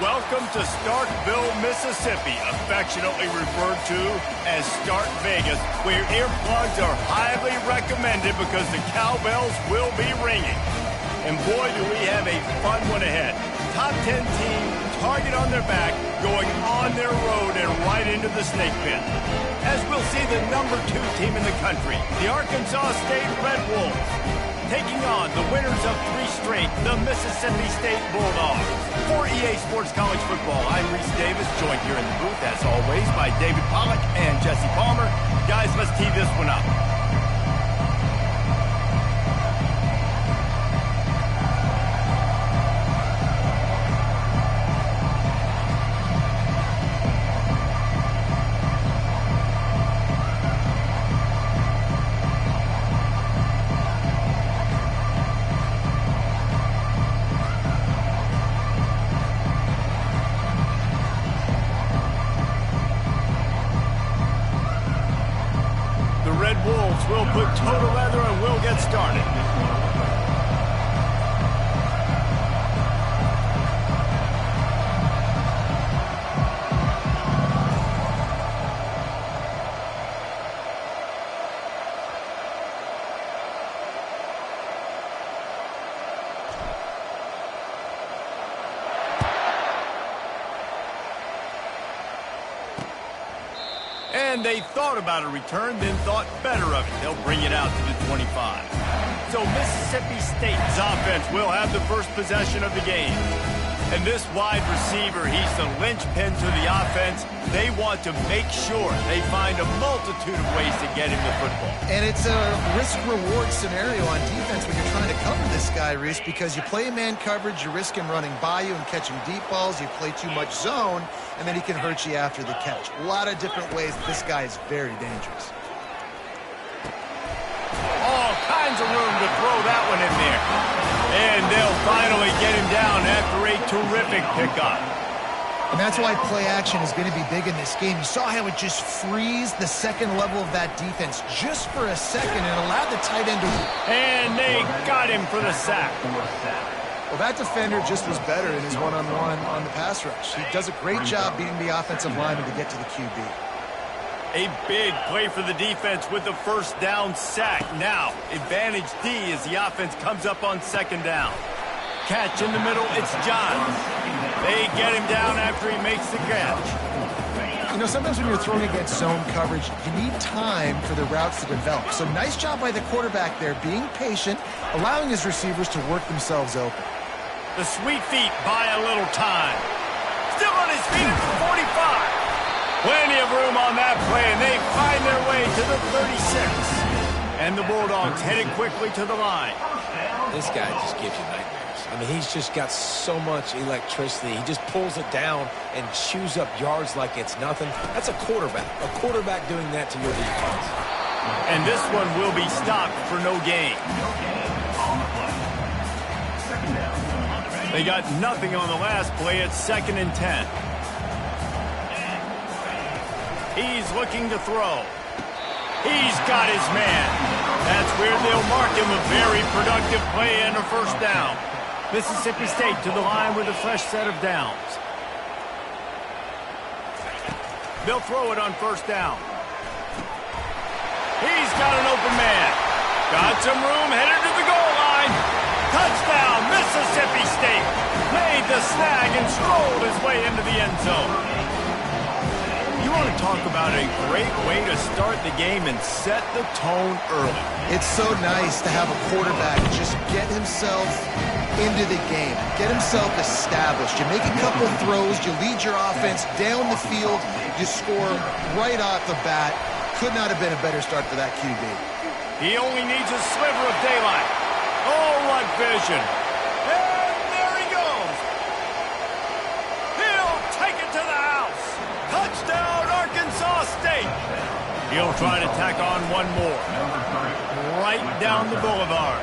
Welcome to Starkville, Mississippi, affectionately referred to as Stark Vegas, where earplugs are highly recommended because the cowbells will be ringing. And boy, do we have a fun one ahead. Top 10 team, target on their back, going on their road and right into the snake pit. As we'll see the number 2 team in the country, the Arkansas State Red Wolves, taking on the winners of 3 straight, the Mississippi State Bulldogs. For EA Sports College Football, I'm Reese Davis, joined here in the booth, as always, by David Pollack and Jesse Palmer. Guys, let's tee this one up. We'll put total leather and we'll get started. And they thought about a return, then thought better of it. They'll bring it out to the 25. So Mississippi State's offense will have the first possession of the game. And this wide receiver, he's the linchpin to the offense. They want to make sure they find a multitude of ways to get him the football. And it's a risk-reward scenario on defense when you're trying to cover this guy, Reese, because you play man coverage, you risk him running by you and catching deep balls. You play too much zone, and then he can hurt you after the catch. A lot of different ways. This guy is very dangerous. All kinds of room to throw that one in there. And they'll finally get him down after a terrific pickup. And that's why play action is going to be big in this game. You saw how it just frees the second level of that defense just for a second and allowed the tight end to... And they got him for the sack. Well, that defender just was better in his one-on-one on the pass rush. He does a great job beating the offensive lineman to get to the QB. A big play for the defense with the first down sack. Now, advantage D as the offense comes up on second down. Catch in the middle, it's Johns. They get him down after he makes the catch. You know, sometimes when you're throwing against zone coverage, you need time for the routes to develop. So nice job by the quarterback there, being patient, allowing his receivers to work themselves open. The sweet feet buy a little time. Still on his feet at the 45. Plenty of room on that play, and they find their way to the 36. And the Bulldogs headed quickly to the line. This guy just gives you nightmares. I mean, he's just got so much electricity. He just pulls it down and chews up yards like it's nothing. That's a quarterback. A quarterback doing that to your defense. And this one will be stopped for no gain. They got nothing on the last play. It's 2nd and 10. He's looking to throw. He's got his man. That's where they'll mark him a very productive play and a first down. Mississippi State to the line with a fresh set of downs. They'll throw it on first down. He's got an open man. Got some room, headed to the goal line. Touchdown, Mississippi State. Made the snag and strolled his way into the end zone. You want to talk about a great way to start the game and set the tone early. It's so nice to have a quarterback just get himself into the game, get himself established. You make a couple throws, you lead your offense down the field, you score right off the bat. Could not have been a better start for that QB. He only needs a sliver of daylight. Oh, what vision. And there he goes. He'll take it to the house. Touchdown, Arkansas State. He'll try to tack on one more. Right down the boulevard.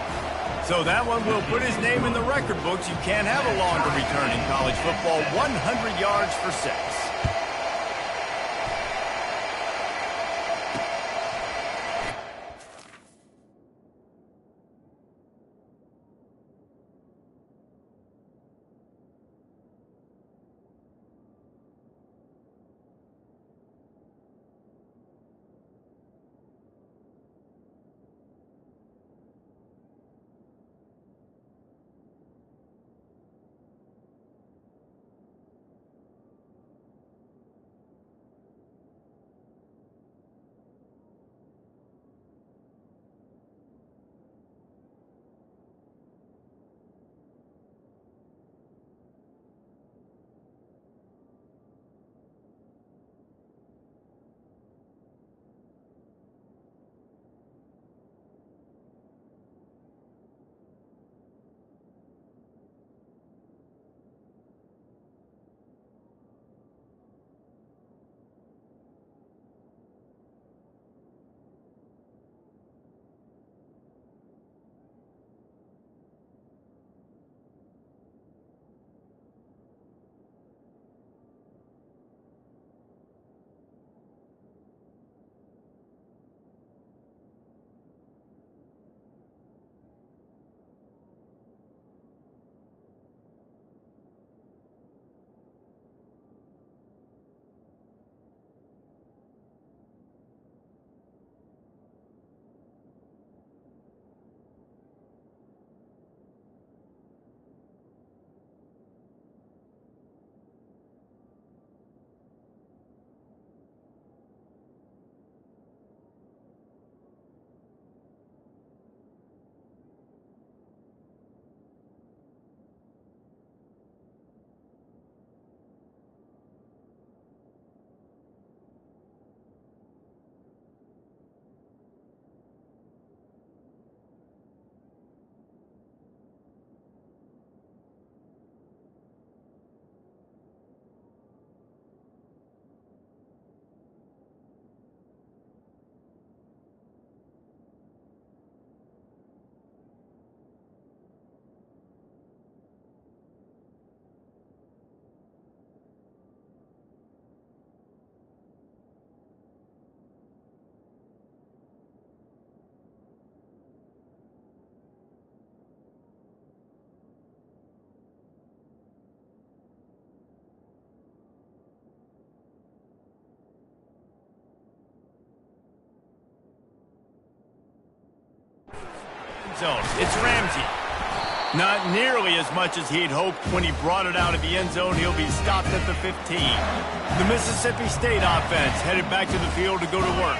So that one will put his name in the record books. You can't have a longer return in college football. 100 yards for 6. zone. It's Ramsey. Not nearly as much as he'd hoped when he brought it out of the end zone. He'll be stopped at the 15. The Mississippi State offense headed back to the field to go to work.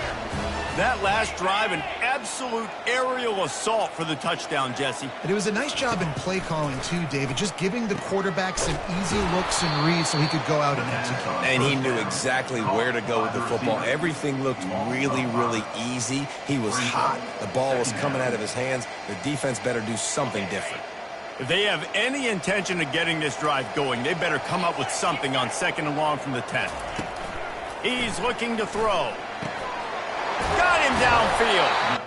That last drive, an absolute aerial assault for the touchdown, Jesse. And it was a nice job in play calling, too, David, just giving the quarterback some easy looks and reads so he could go out and execute. And he knew exactly where to go with the football. Everything looked really, really easy. He was hot. The ball was coming out of his hands. The defense better do something different. If they have any intention of getting this drive going, they better come up with something on 2nd and long from the 10. He's looking to throw. Got him downfield.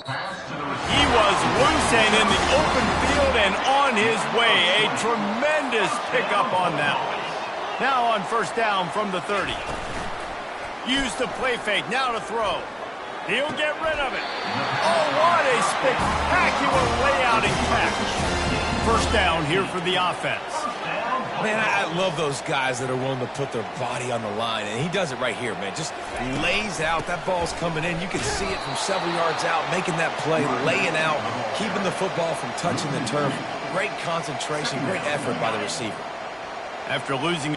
He was loose and in the open field and on his way. A tremendous pickup on that one. Now on 1st down from the 30. Use the play fake, now to throw. He'll get rid of it. Oh, what a spectacular layout and catch. 1st down here for the offense. Man, I love those guys that are willing to put their body on the line, and he does it right here, man. Just lays out. That ball's coming in. You can see it from several yards out, making that play, laying out, keeping the football from touching the turf. Great concentration, great effort by the receiver. After losing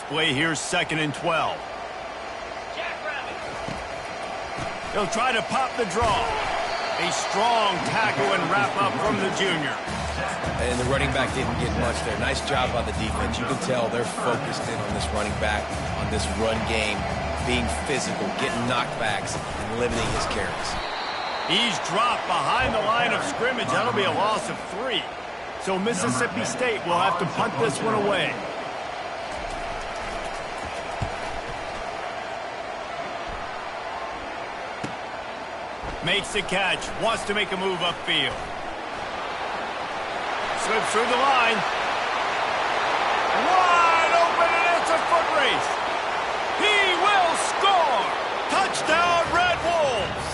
play here, 2nd and 12. He'll try to pop the draw. A strong tackle and wrap-up from the junior. And the running back didn't get much there. Nice job by the defense. You can tell they're focused in on this running back, on this run game, being physical, getting knockbacks, and limiting his carries. He's dropped behind the line of scrimmage. That'll be a loss of 3. So Mississippi State will have to punt this one away. Makes the catch. Wants to make a move upfield. Slips through the line. Wide open, and it's a foot race. He will score. Touchdown, Red Wolves.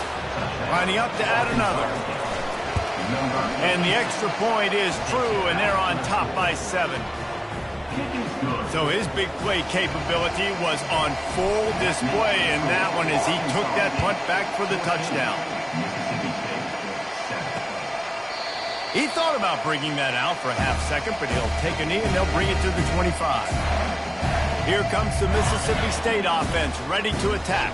Lining up to add another. And the extra point is true, and they're on top by 7. So his big play capability was on full display in that one as he took that punt back for the touchdown. He thought about bringing that out for a half second, but he'll take a knee and they'll bring it to the 25. Here comes the Mississippi State offense ready to attack.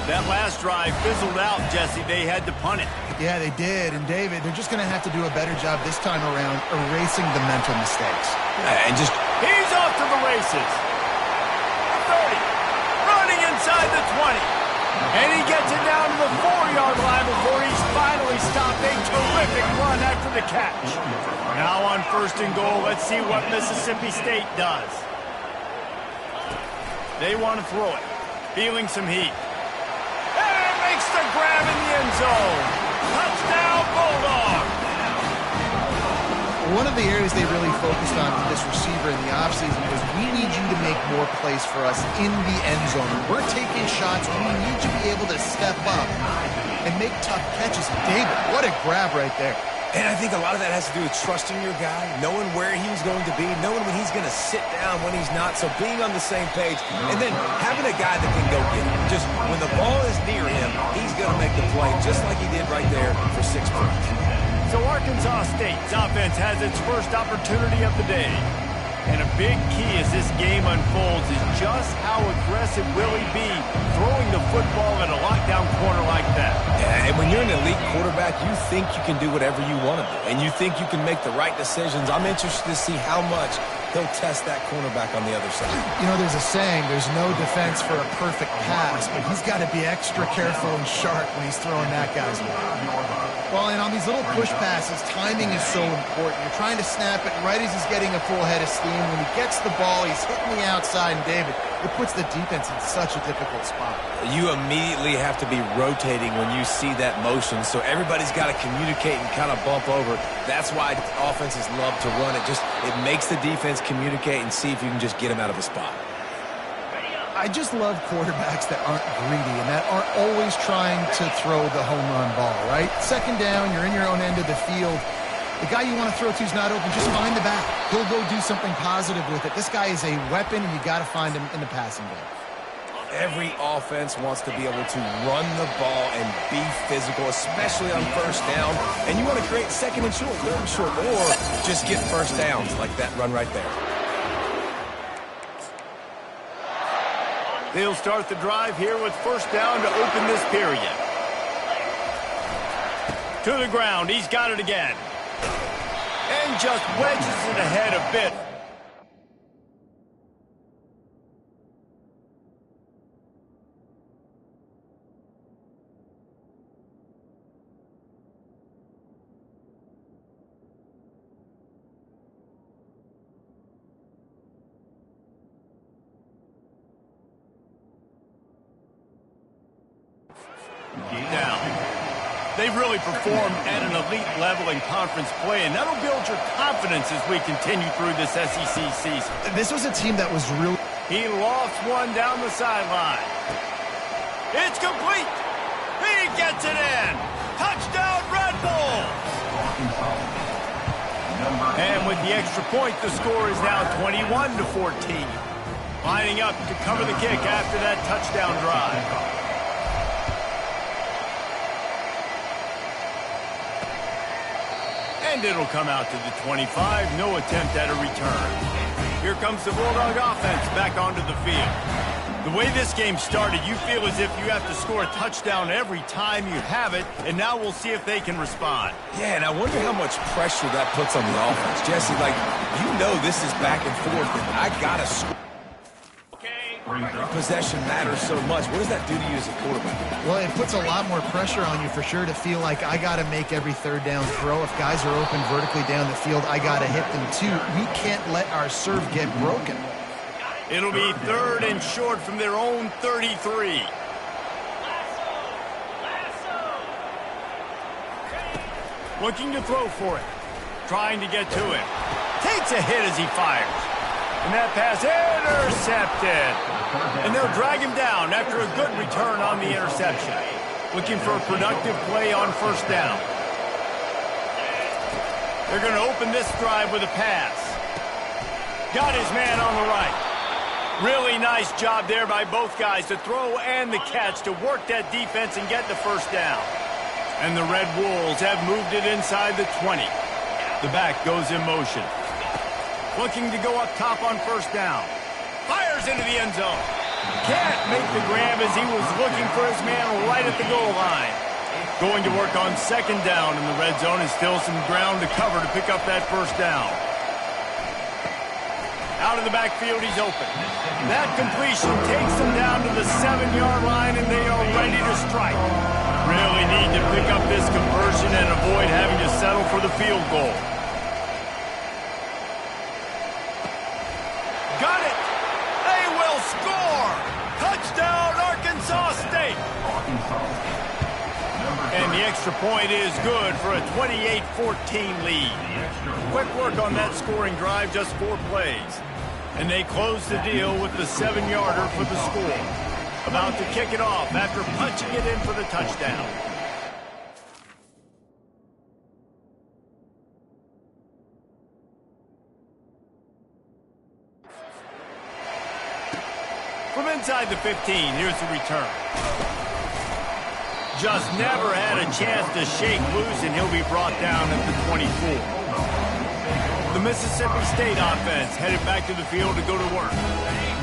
That last drive fizzled out, Jesse. They had to punt it. Yeah, they did. And, David, they're just going to have to do a better job this time around erasing the mental mistakes. He's off to the races. 30. Running inside the 20. And he gets it down to the 4-yard line before he's finally stopped. A terrific run after the catch. Now on 1st and goal, let's see what Mississippi State does. They want to throw it. Feeling some heat. Makes the grab in the end zone. Touchdown, Bulldogs. One of the areas they really focused on with this receiver in the offseason was we need you to make more plays for us in the end zone. We're taking shots. We need you to be able to step up and make tough catches. David, what a grab right there. And I think a lot of that has to do with trusting your guy, knowing where he's going to be, knowing when he's going to sit down, when he's not. So being on the same page, and then having a guy that can go get it. Just when the ball is near him, he's going to make the play, just like he did right there for 6 points. So Arkansas State's offense has its first opportunity of the day. And a big key as this game unfolds is just how aggressive will he be throwing the football at a lockdown corner like that. Yeah, and when you're an elite quarterback, you think you can do whatever you want to do. And you think you can make the right decisions. I'm interested to see how much he'll test that cornerback on the other side. You know, there's a saying, there's no defense for a perfect pass, but he's got to be extra careful and sharp when he's throwing that guy's way. Well, and on these little push passes, timing is so important. You're trying to snap it right as he's getting a full head of steam. When he gets the ball, he's hitting the outside, and David, it puts the defense in such a difficult spot. You immediately have to be rotating when you see that motion, so everybody's got to communicate and kind of bump over. That's why offenses love to run it. It makes the defense communicate and see if you can just get him out of a spot. I just love quarterbacks that aren't greedy and that aren't always trying to throw the home run ball, right? 2nd down, you're in your own end of the field. The guy you want to throw to is not open. Just find the back. He'll go do something positive with it. This guy is a weapon, and you got to find him in the passing game. Every offense wants to be able to run the ball and be physical, especially on 1st down. And you want to create 2nd and short, 3rd and short, or just get 1st downs like that run right there. They'll start the drive here with 1st down to open this period. To the ground. He's got it again. And just wedges it ahead a bit. Down. They've really performed at an elite level in conference play, and that'll build your confidence as we continue through this SEC season. This was a team that was really... He lofts one down the sideline. It's complete. He gets it in. Touchdown, Red Bulls. And with the extra point, the score is now 21-14. Lining up to cover the kick after that touchdown drive. And And it'll come out to the 25. No attempt at a return. Here comes the Bulldog offense back onto the field. The way this game started, you feel as if you have to score a touchdown every time you have it, and now we'll see if they can respond. Yeah, and I wonder how much pressure that puts on the offense. Jesse, like, you know this is back and forth, and I got to score. Possession matters so much. What does that do to you as a quarterback? Well, it puts a lot more pressure on you for sure to feel like I got to make every third down throw. If guys are open vertically down the field, I got to hit them too. We can't let our serve get broken. It'll be 3rd and short from their own 33. Looking to throw for it. Trying to get to it. Takes a hit as he fires. And that pass intercepted. And they'll drag him down after a good return on the interception. Looking for a productive play on 1st down. They're going to open this drive with a pass. Got his man on the right. Really nice job there by both guys to throw and the catch to work that defense and get the 1st down. And the Red Wolves have moved it inside the 20. The back goes in motion. Looking to go up top on 1st down. Fires into the end zone. Can't make the grab as he was looking for his man right at the goal line. Going to work on 2nd down in the red zone, and still some ground to cover to pick up that 1st down. Out of the backfield, he's open. That completion takes them down to the 7-yard line, and they are ready to strike. Really need to pick up this conversion and avoid having to settle for the field goal. Got it! They will score! Touchdown, Arkansas State! And the extra point is good for a 28-14 lead. Quick work on that scoring drive, just 4 plays. And they close the deal with the 7-yarder for the score. About to kick it off after punching it in for the touchdown. From inside the 15, here's the return. Just never had a chance to shake loose, and he'll be brought down at the 24. The Mississippi State offense headed back to the field to go to work.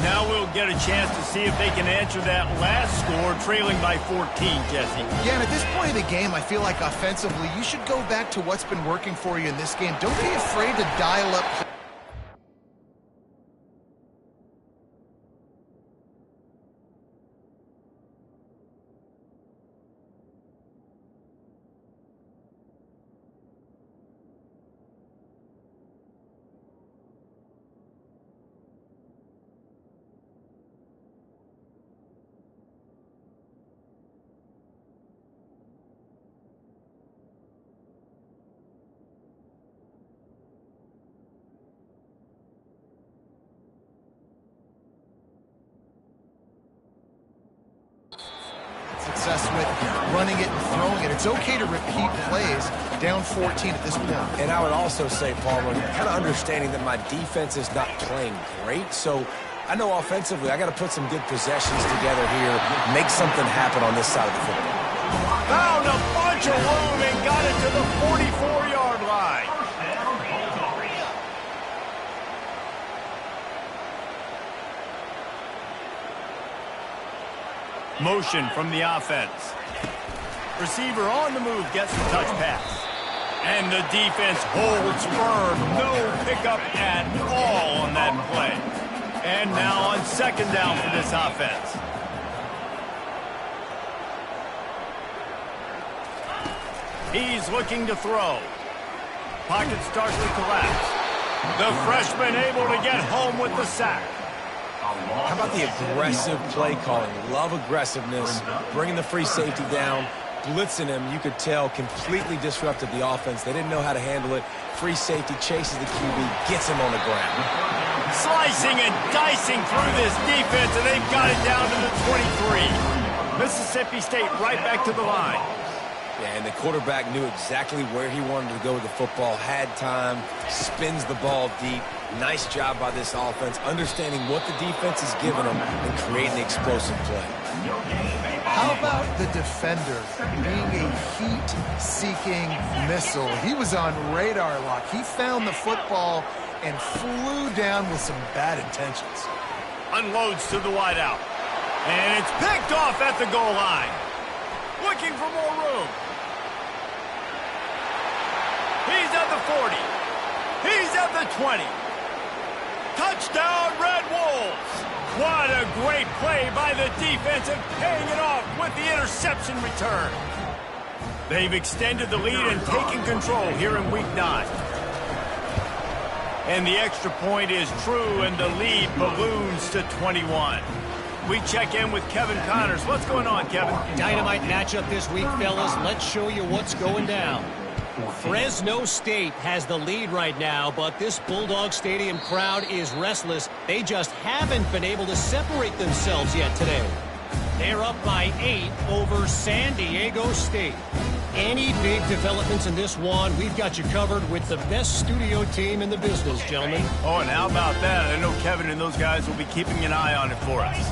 Now we'll get a chance to see if they can answer that last score, trailing by 14, Jesse. Yeah, and at this point of the game, I feel like offensively, you should go back to what's been working for you in this game. Don't be afraid to dial up. Success with running it and throwing it. It's okay to repeat plays down 14 at this point. And I would also say, Palmer, kind of understanding that my defense is not playing great, so I know offensively I got to put some good possessions together here, make something happen on this side of the football. Found a bunch of room and got it to the 44-yard line. Motion from the offense. Receiver on the move gets the touch pass. And the defense holds firm. No pickup at all on that play. And now on 2nd down for this offense. He's looking to throw. Pocket starts to collapse. The freshman able to get home with the sack. How about the aggressive play calling? Love aggressiveness, bringing the free safety down, blitzing him. You could tell completely disrupted the offense. They didn't know how to handle it. Free safety chases the QB, gets him on the ground. Slicing and dicing through this defense, and they've got it down to the 23. Mississippi State right back to the line. Yeah, and the quarterback knew exactly where he wanted to go with the football, had time, spins the ball deep. Nice job by this offense, understanding what the defense is giving them and creating the explosive play. How about the defender being a heat-seeking missile? He was on radar lock. He found the football and flew down with some bad intentions. Unloads to the wideout. And it's picked off at the goal line. Looking for more room. He's at the 40. He's at the 20. Touchdown, Red Wolves. What a great play by the defensive, paying it off with the interception return. They've extended the lead and taken control here in Week 9. And the extra point is true, and the lead balloons to 21. We check in with Kevin Connors. What's going on, Kevin? Dynamite matchup this week, fellas. Let's show you what's going down. Fresno State has the lead right now, but this Bulldog Stadium crowd is restless. They just haven't been able to separate themselves yet today. They're up by 8 over San Diego State. Any big developments in this one, we've got you covered with the best studio team in the business, gentlemen. Oh, and how about that? I know Kevin and those guys will be keeping an eye on it for us.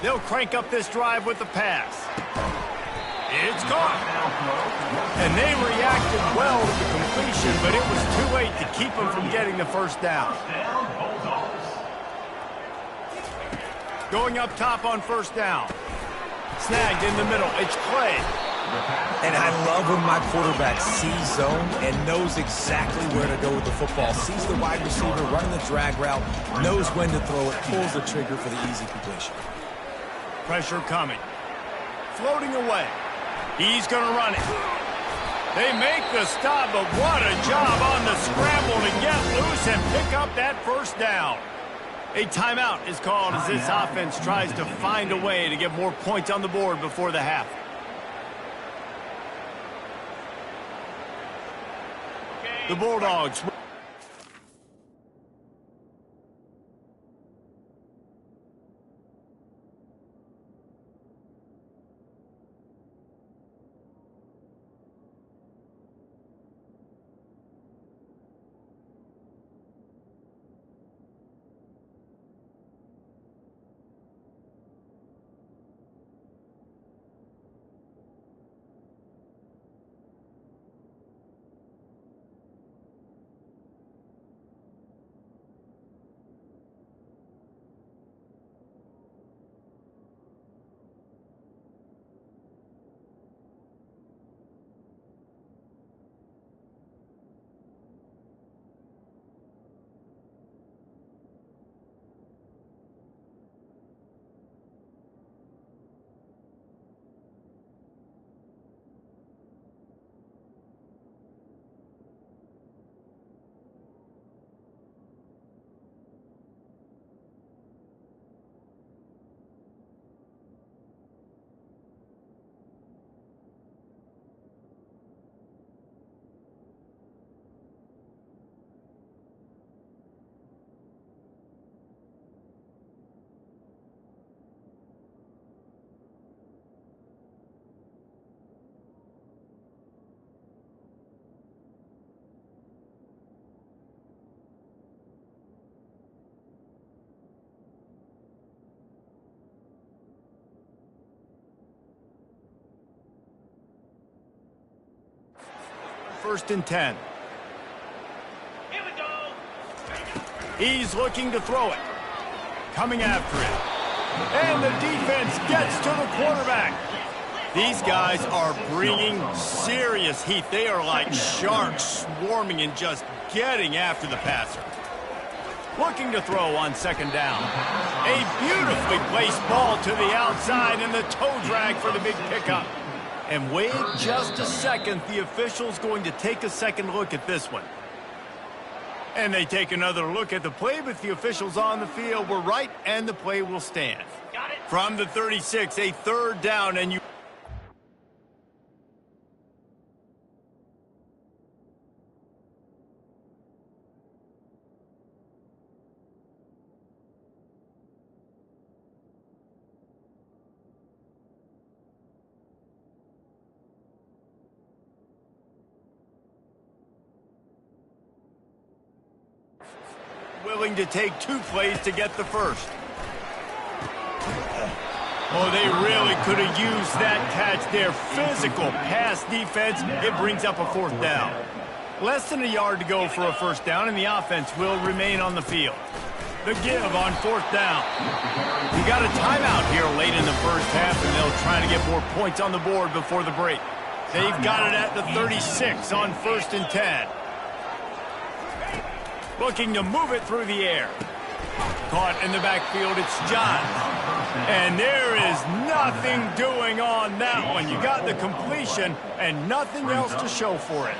They'll crank up this drive with the pass. It's caught. And they reacted well to the completion, but it was too late to keep them from getting the first down. Going up top on first down. Snagged in the middle. It's Clay. And I love when my quarterback sees zone and knows exactly where to go with the football. Sees the wide receiver running the drag route, knows when to throw it, pulls the trigger for the easy completion. Pressure coming. Floating away. He's going to run it. They make the stop, but what a job on the scramble to get loose and pick up that first down. A timeout is called as this offense tries to find a way to get more points on the board before the half. The Bulldogs. First and 10. Here we go. He's looking to throw it. Coming after it. And the defense gets to the quarterback. These guys are bringing serious heat. They are like sharks swarming and just getting after the passer. Looking to throw on second down. A beautifully placed ball to the outside and the toe drag for the big pickup. And wait just a second, the official's going to take a second look at this one. And they take another look at the play, but the officials on the field were right, and the play will stand. From the 36, a third down, and you... willing to take two plays to get the first. Oh, they really could have used that catch there. Physical pass defense. It brings up a 4th down. Less than a yard to go for a 1st down, and the offense will remain on the field. The give on 4th down. You got a timeout here late in the 1st half, and they'll try to get more points on the board before the break. They've got it at the 36 on 1st and 10. Looking to move it through the air. Caught in the backfield, it's John. And there is nothing doing on that one. You got the completion and nothing else to show for it.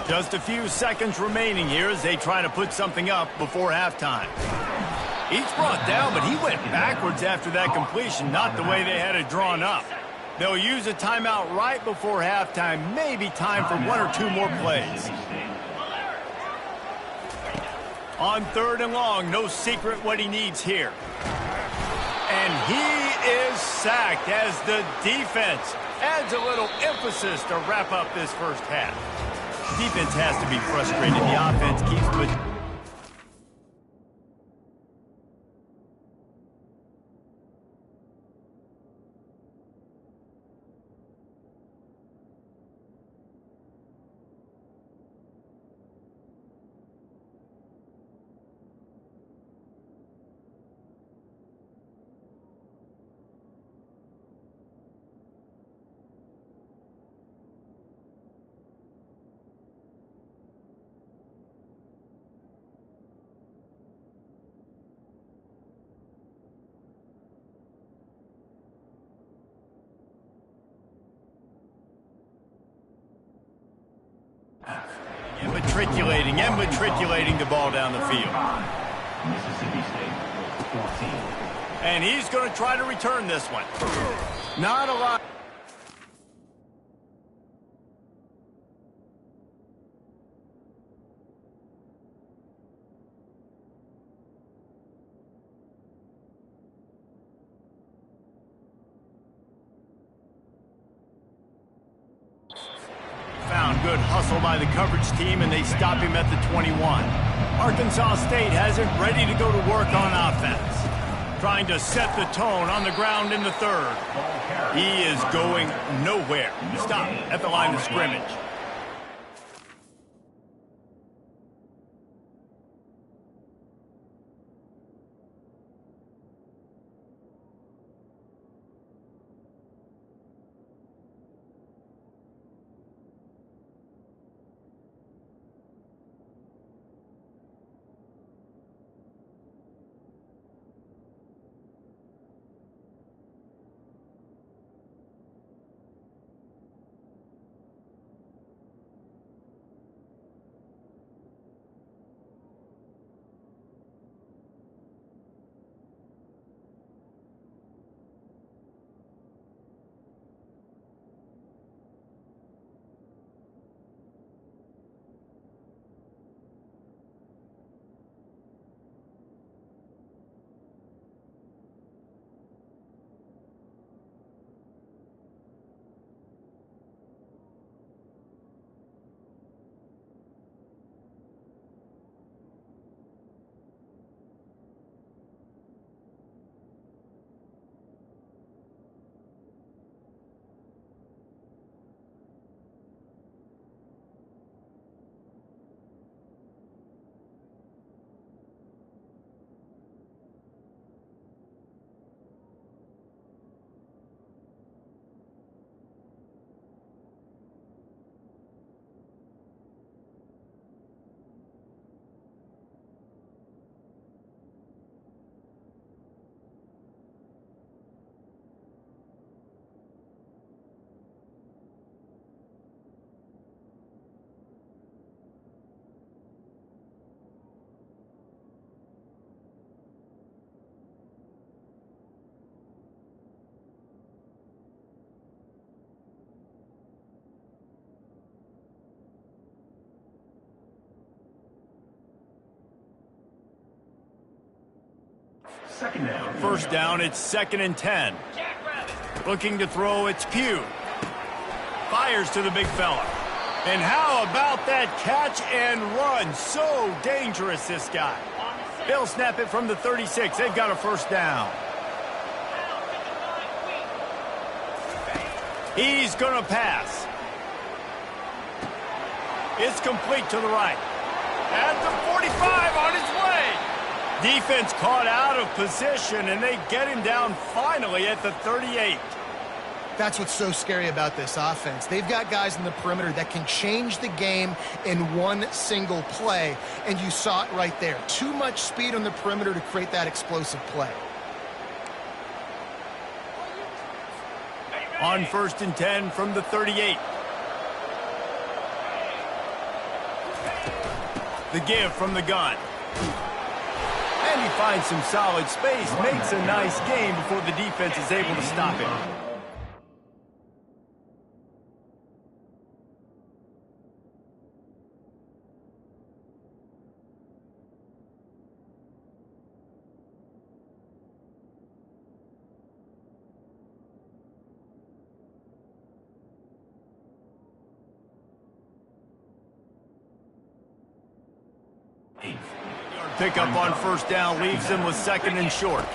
Just a few seconds remaining here as they try to put something up before halftime. Each brought down, but he went backwards after that completion, not the way they had it drawn up. They'll use a timeout right before halftime, maybe time for 1 or 2 more plays. On 3rd and long, no secret what he needs here. And he is sacked as the defense adds a little emphasis to wrap up this 1st half. Defense has to be frustrated. The offense keeps with. And matriculating the ball down the field. Mississippi State, 14. And he's going to try to return this one. Not a lot. Good hustle by the coverage team, and they stop him at the 21. Arkansas State has it ready to go to work on offense. Trying to set the tone on the ground in the 3rd. He is going nowhere. Stop at the line of scrimmage. Second down. First down, it's 2nd and 10. Looking to throw, it's Pugh. Fires to the big fella. And how about that catch and run? So dangerous, this guy. They'll snap it from the 36. They've got a first down. He's going to pass. It's complete to the right. At the 45 on his way. Defense caught out of position, and they get him down finally at the 38. That's what's so scary about this offense. They've got guys in the perimeter that can change the game in one single play, and you saw it right there. Too much speed on the perimeter to create that explosive play. On 1st and 10 from the 38. The give from the gun. And he finds some solid space, makes a nice game before the defense is able to stop him. Pickup on 1st down leaves him with 2nd and short.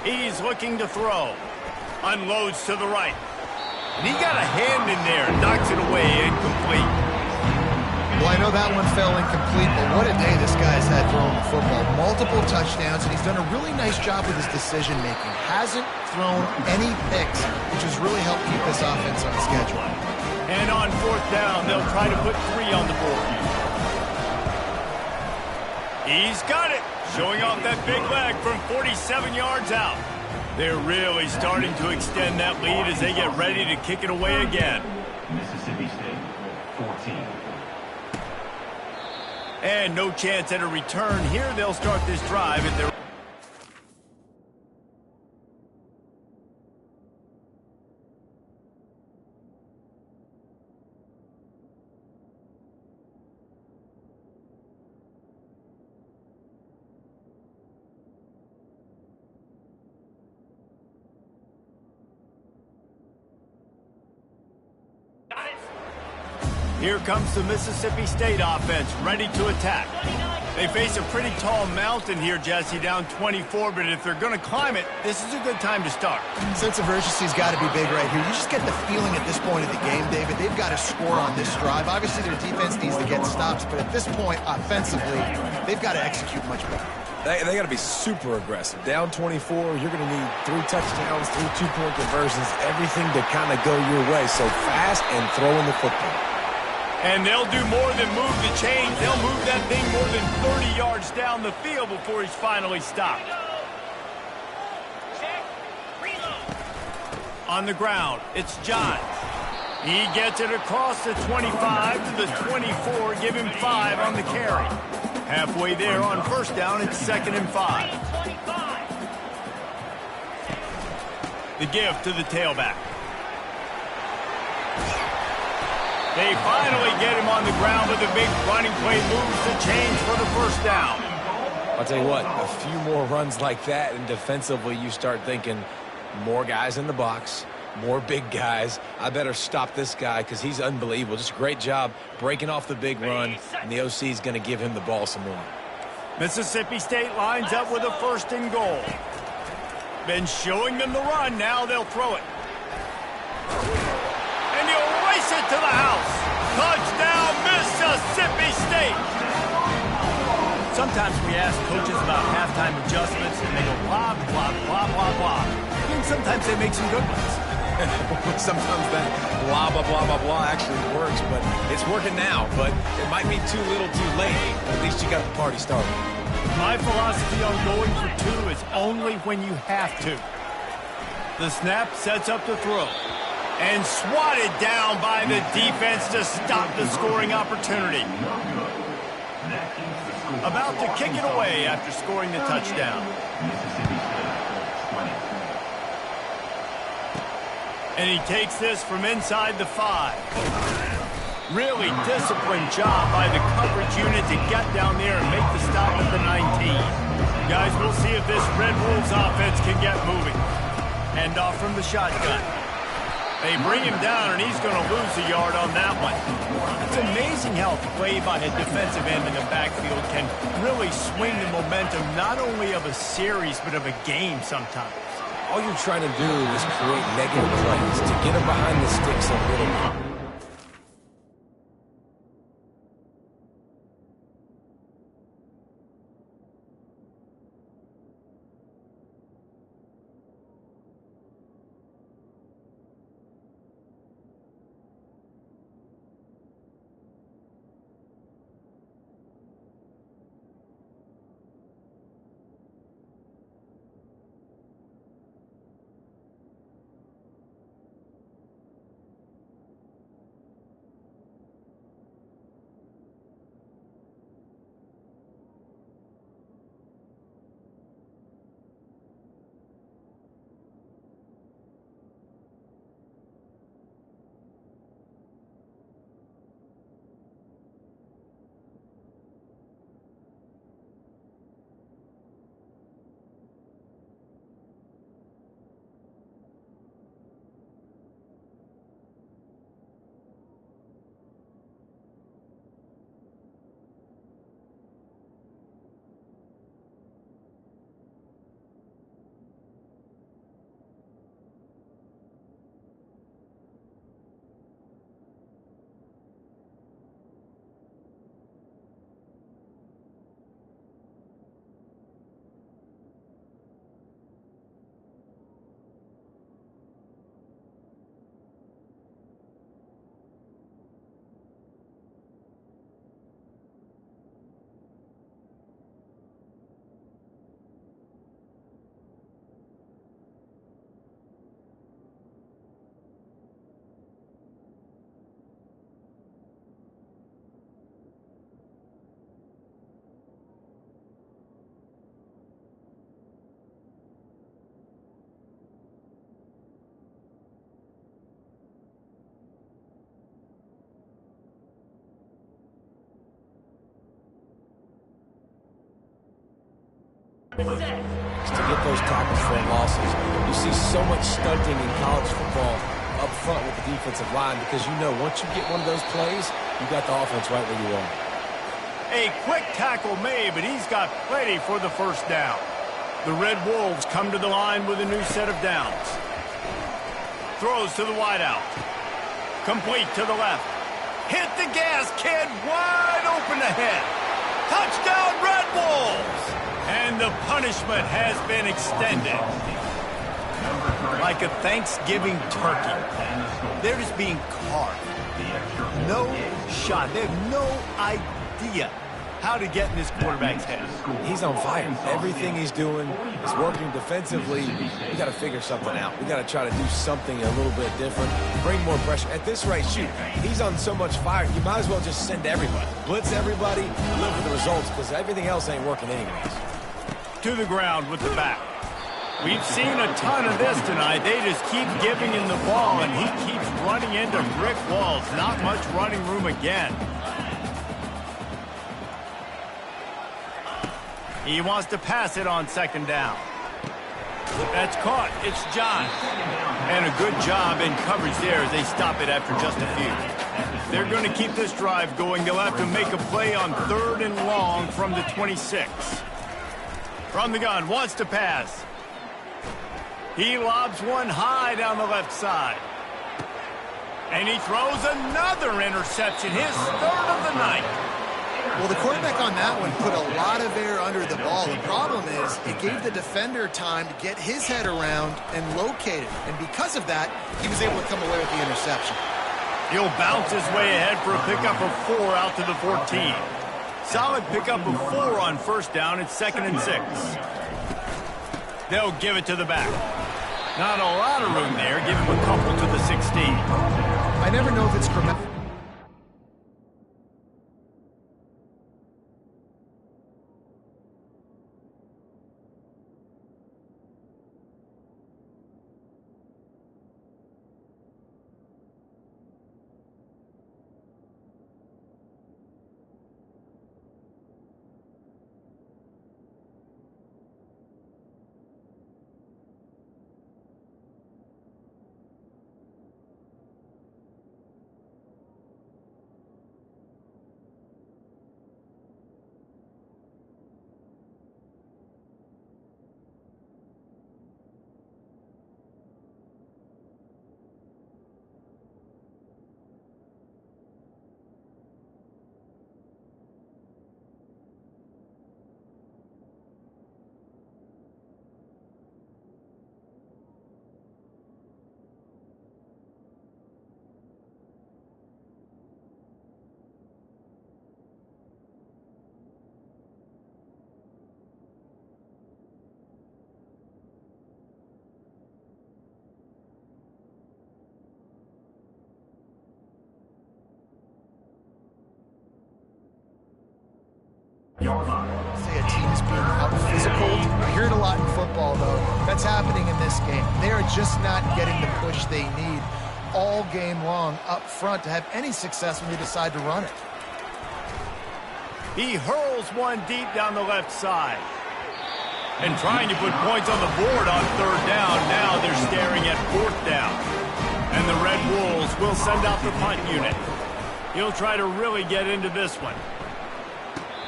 He's looking to throw. Unloads to the right. And he got a hand in there. Knocks it away. Incomplete. Well, I know that one fell incomplete, but what a day this guy's had throwing the football. Multiple touchdowns, and he's done a really nice job with his decision-making. Hasn't thrown any picks, which has really helped keep this offense on schedule. And on 4th down, they'll try to put 3 on the board. He's got it, showing off that big leg from 47 yards out. They're really starting to extend that lead as they get ready to kick it away again. Mississippi State, 14. And no chance at a return here. They'll start this drive at their... Here comes the Mississippi State offense, ready to attack. They face a pretty tall mountain here, Jesse, down 24, but if they're going to climb it, this is a good time to start. Sense of urgency's got to be big right here. You just get the feeling at this point of the game, David, they've got to score on this drive. Obviously, their defense needs to get stops, but at this point, offensively, they've got to execute much better. They got to be super aggressive. Down 24, you're going to need 3 touchdowns, 3 two-point conversions, everything to kind of go your way. So fast and throwing the football. And they'll do more than move the chains. They'll move that thing more than 30 yards down the field before he's finally stopped. On the ground, it's Johns. He gets it across the 25 to the 24, give him 5 on the carry. Halfway there on 1st down, it's 2nd and 5. The give to the tailback. They finally get him on the ground, but the big running play moves the chains for the 1st down. I'll tell you what, a few more runs like that, and defensively you start thinking more guys in the box, more big guys. I better stop this guy because he's unbelievable. Just a great job breaking off the big run, and the OC is going to give him the ball some more. Mississippi State lines up with a 1st and goal. Been showing them the run, now they'll throw it. And he'll race it to the house. Touchdown, Mississippi State. Sometimes we ask coaches about halftime adjustments, and they go blah, blah, blah, blah, blah. And sometimes they make some good ones. Sometimes that blah, blah, blah, blah, blah actually works, but it's working now. But it might be too little too late. But at least you got the party started. My philosophy on going for 2 is only when you have to. The snap sets up the throw. And swatted down by the defense to stop the scoring opportunity. About to kick it away after scoring the touchdown. And he takes this from inside the 5. Really disciplined job by the coverage unit to get down there and make the stop at the 19. Guys, we'll see if this Red Wolves offense can get moving. Hand off from the shotgun. They bring him down, and he's going to lose a yard on that one. It's amazing how play by a defensive end in the backfield can really swing the momentum not only of a series but of a game sometimes. All you're trying to do is create negative plays to get them behind the sticks a little bit. To get those tackles for losses. You see so much stunting in college football up front with the defensive line because you know once you get one of those plays, you got the offense right where you want. A quick tackle made, but he's got plenty for the first down. The Red Wolves come to the line with a new set of downs. Throws to the wideout. Complete to the left. Hit the gas, kid. Wide open ahead. Touchdown, Red Wolves! And the punishment has been extended. Like a Thanksgiving turkey. They're just being carved. No shot. They have no idea how to get in this quarterback's head. He's on fire. Everything he's doing is working defensively. We got to figure something out. We got to try to do something a little bit different. Bring more pressure. At this rate, shoot, he's on so much fire, you might as well just send everybody. Blitz everybody, live with the results, because everything else ain't working anyways. To the ground with the back. We've seen a ton of this tonight. They just keep giving him the ball, and he keeps running into brick walls. Not much running room again. He wants to pass it on second down. That's caught. It's John. And a good job in coverage there as they stop it after just a few. They're going to keep this drive going. They'll have to make a play on 3rd and long from the 26. From the gun, wants to pass. He lobs one high down the left side. And he throws another interception, his 3rd of the night. Well, the quarterback on that one put a lot of air under the ball. The problem is it gave the defender time to get his head around and locate it. And because of that, he was able to come away with the interception. He'll bounce his way ahead for a pickup of 4 out to the 14. Solid pickup of 4 on first down. It's 2nd and 6. They'll give it to the back. Not a lot of room there. Give him a couple to the 16. I never know if it's grammatical. hear it a lot in football, though. That's happening in this game. They are just not getting the push they need all game long up front to have any success when they decide to run it. He hurls one deep down the left side. And trying to put points on the board on third down. Now they're staring at fourth down. And the Red Wolves will send out the punt unit. He'll try to really get into this one.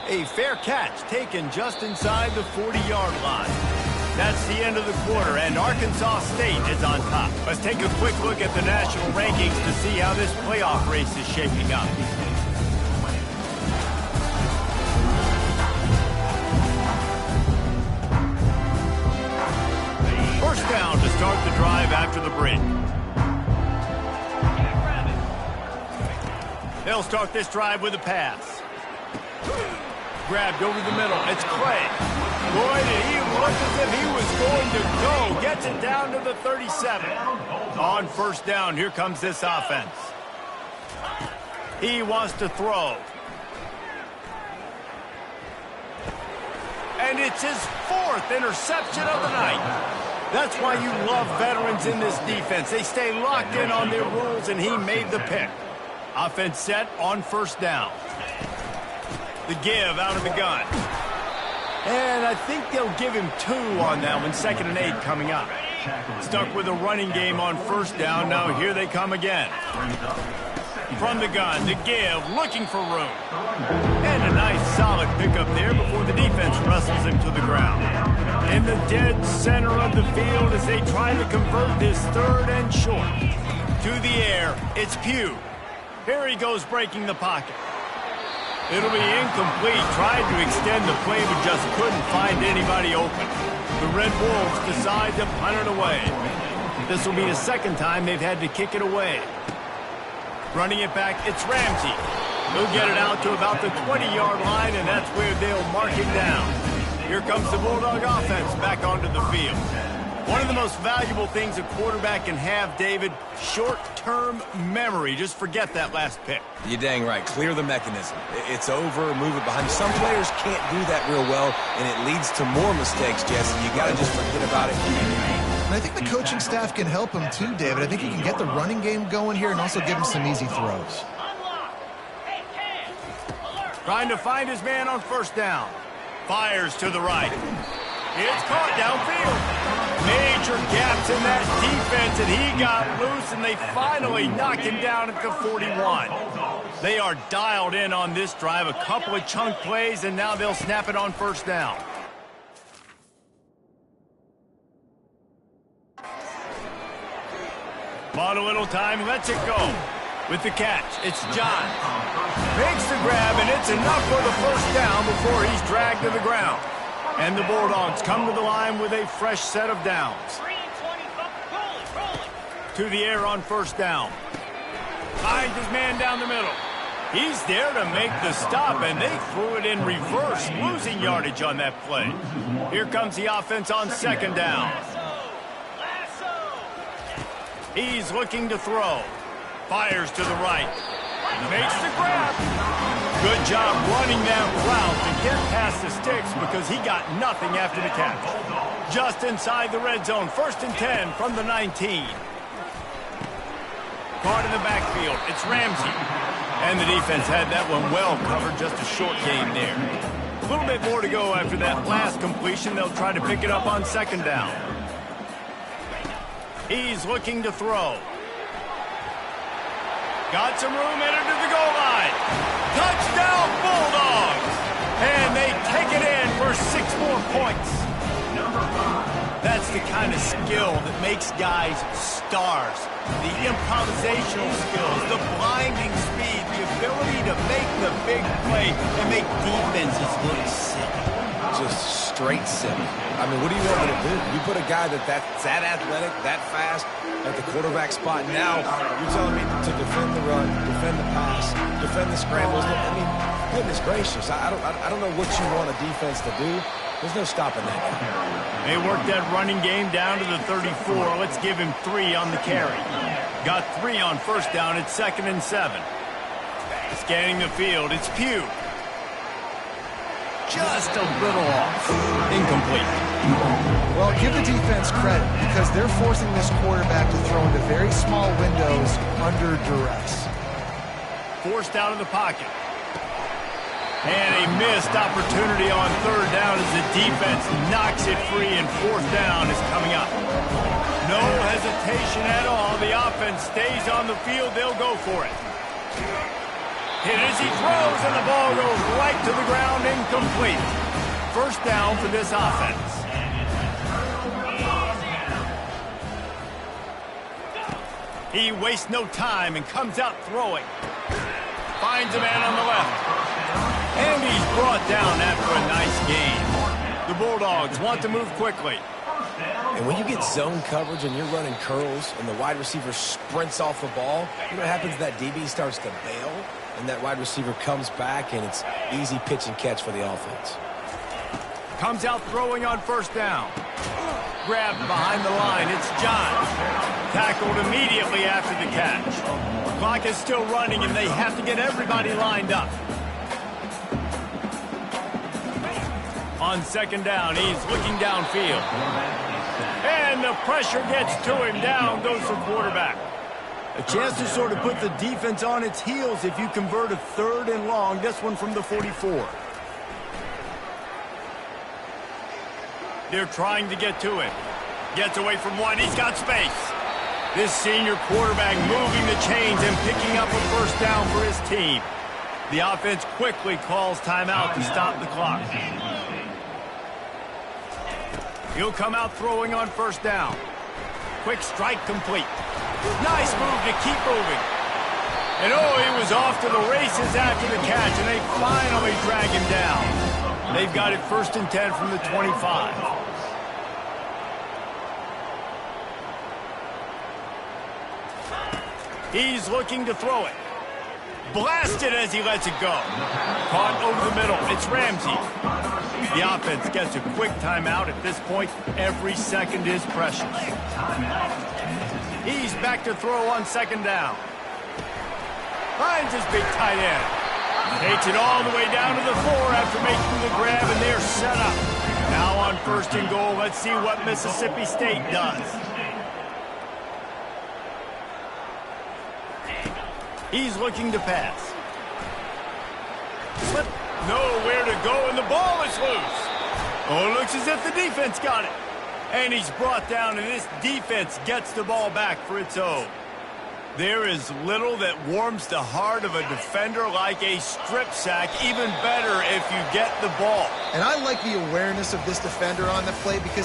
A fair catch taken just inside the 40-yard line. That's the end of the quarter, and Arkansas State is on top. Let's take a quick look at the national rankings to see how this playoff race is shaping up. First down to start the drive after the break. They'll start this drive with a pass. Grabbed over the middle. It's Clay. Boy, did he look as if he was going to go. Gets it down to the 37. On first down, here comes this offense. He wants to throw. And it's his fourth interception of the night. That's why you love veterans in this defense. They stay locked in on their rules, and he made the pick. Offense set on first down. The give out of the gun. And I think they'll give him 2 on that one. 2nd and 8 coming up. Stuck with a running game on first down. Now here they come again. From the gun, the give, looking for room. And a nice solid pickup there before the defense wrestles him to the ground. In the dead center of the field as they try to convert this 3rd and short. To the air, it's Pugh. Here he goes breaking the pocket. It'll be incomplete. Tried to extend the play, but just couldn't find anybody open. The Red Wolves decide to punt it away. This will be the 2nd time they've had to kick it away. Running it back, it's Ramsey. He'll get it out to about the 20-yard line, and that's where they'll mark him down. Here comes the Bulldog offense back onto the field. One of the most valuable things a quarterback can have, David, short-term memory. Just forget that last pick. You're dang right. Clear the mechanism. It's over, move it behind. Some players can't do that real well, and it leads to more mistakes, Jesse. You got to just forget about it. And I think the coaching staff can help him too, David. I think he can get the running game going here and also give him some easy throws. Trying to find his man on first down. Fires to the right. It's caught downfield. Major gaps in that defense, and he got loose, and they finally knock him down at the 41. They are dialed in on this drive. A couple of chunk plays, and now they'll snap it on first down. Bought a little time, lets it go. With the catch, it's John. Makes the grab, and it's enough for the first down before he's dragged to the ground. And the Bulldogs come to the line with a fresh set of downs. To the air on first down. Finds his man down the middle. He's there to make the stop, and they threw it in reverse, losing yardage on that play. Here comes the offense on second down. He's looking to throw. Fires to the right. Makes the grab. Good job running that route to get past the sticks because he got nothing after the catch. Just inside the red zone. 1st and 10 from the 19. Caught in the backfield. It's Ramsey. And the defense had that one well covered. Just a short game there. A little bit more to go after that last completion. They'll try to pick it up on second down. He's looking to throw. Got some room, entered to the goal line. Touchdown, Bulldogs! And they take it in for 6 more points. That's the kind of skill that makes guys stars. The improvisational skills, the blinding speed, the ability to make the big play and make defenses look sick. Just straight sick. I mean, what do you want me to do? You put a guy that's that athletic, that fast, at the quarterback spot. Now you're telling me to defend the run, defend the pass, defend the scrambles. I mean, goodness gracious. I don't know what you want a defense to do. There's no stopping that guy. They worked that running game down to the 34. Let's give him 3 on the carry. Got 3 on first down. It's 2nd and 7. Scanning the field. It's Pugh. just a little off. Incomplete. Well, give the defense credit because they're forcing this quarterback to throw into very small windows under duress. Forced out of the pocket. And a missed opportunity on third down as the defense knocks it free, and fourth down is coming up. No hesitation at all. The offense stays on the field. They'll go for it. Hit as he throws, and the ball goes right to the ground, incomplete. First down for this offense. He wastes no time and comes out throwing. Finds a man on the left. And he's brought down after a nice gain. The Bulldogs want to move quickly. And when you get zone coverage and you're running curls and the wide receiver sprints off the ball, you know what happens? That DB starts to bail, and that wide receiver comes back, and it's easy pitch and catch for the offense. Comes out throwing on first down. Grabbed behind the line. It's John. Tackled immediately after the catch. Clock is still running, and they have to get everybody lined up. On second down, he's looking downfield. And the pressure gets to him. Down goes the quarterback. A chance to sort of put the defense on its heels if you convert a third and long. This one from the 44. They're trying to get to him. Gets away from one. He's got space. This senior quarterback moving the chains and picking up a first down for his team. The offense quickly calls timeout to stop the clock. He'll come out throwing on first down. Quick strike complete. Nice move to keep moving. And oh, he was off to the races after the catch, and they finally drag him down. They've got it 1st and 10 from the 25. He's looking to throw it. Blasted as he lets it go. Caught over the middle. It's Ramsey. The offense gets a quick timeout. At this point, every second is precious. He's back to throw on second down. Finds his big tight end. Takes it all the way down to the 4 after making the grab, and they're set up. Now on 1st and goal, let's see what Mississippi State does. He's looking to pass. Slip. Nowhere to go, and the ball is loose. Oh, it looks as if the defense got it. And he's brought down, and this defense gets the ball back for its own. There is little that warms the heart of a defender like a strip sack. Even better if you get the ball. And I like the awareness of this defender on the play because